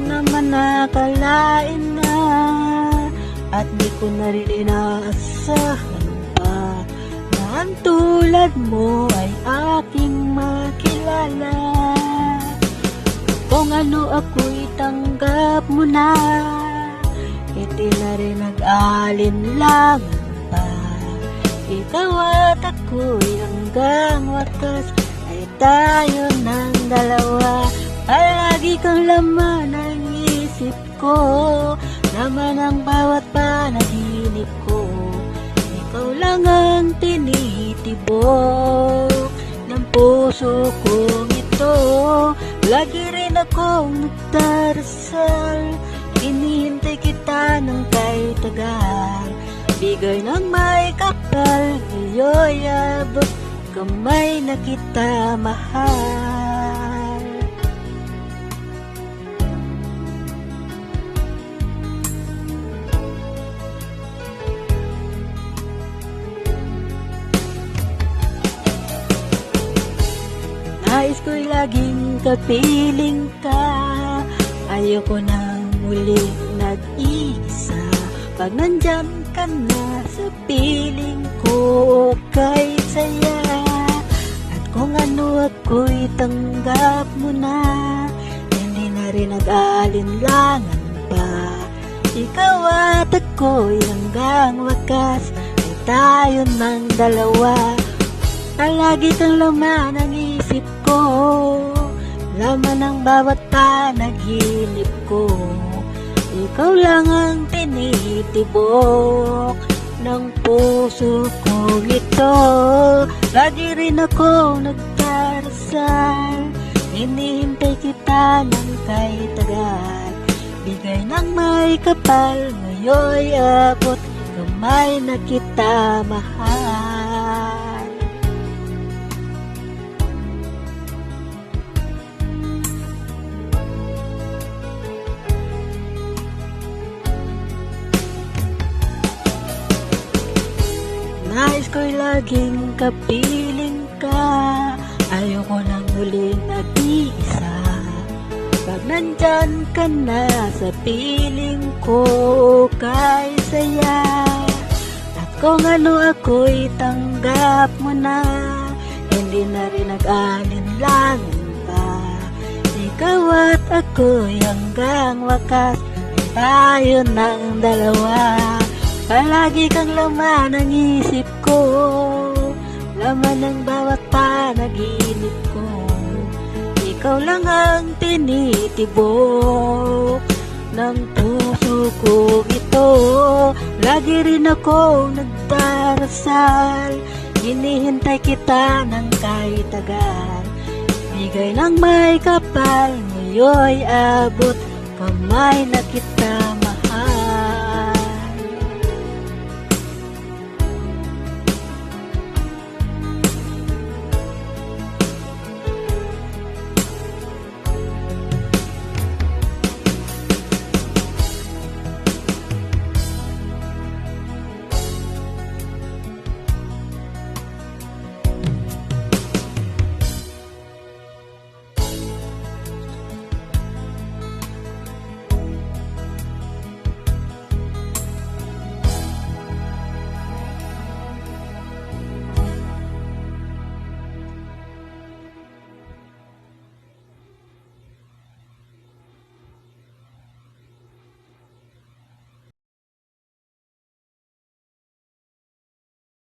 naman nakalain na, at di ko na rin inaasahan pa na ang tulad mo ay aking makilala. Kung ano ako'y tanggap mo na, hindi na rin nag-alinlangan pa. Ikaw at ako'y hanggang wakas ay tayo ng dalawa. Palagi kang laman ng isip ko, laman ang bawat panaginip ko. Ikaw lang ang tinitibok ng puso kong ito. Lagi rin akong nagdarasal, hinihintay kita ng kay tagal. Bigay ng may kapal, ngayon abot kamay na kita mahal. Nais ko'y laging kapiling ka, ayoko nang muling nag-iisa. Pag nandyan ka na sa piling ko, kay saya. At kung ano ako'y tanggap mo na, hindi na rin nag-alinlangan pa. Ikaw at ako'y hanggang wakas ay tayo ng dalawa. Palagi kang laman ang isip ko, laman ang bawat panaginip ko. Ikaw lang ang tinitibok ng puso kong ito. Lagi rin ako nagdarasal, hinihintay kita ng kay tagal. Bigay ng may kapal, ngayon abot kamay na kita mahal. Nais ko'y laging kapiling ka, ayoko nang muling nag-iisa. Pag nandyan ka na sa piling ko, kay saya. At kung ano ako'y tanggap mo na, hindi na rin nag-alinlangan pa. Ikaw at ako'y hanggang wakas ay tayo ng dalawa. Palagi kang laman ng isip ko, laman ng bawat panaginip ko. Ikaw lang ang tinitibok ng puso ko ito. Lagi rin ako nagdarasal, hinihintay kita ng kay tagal. Bigay ng may kapal, ngayon abot kamay na kita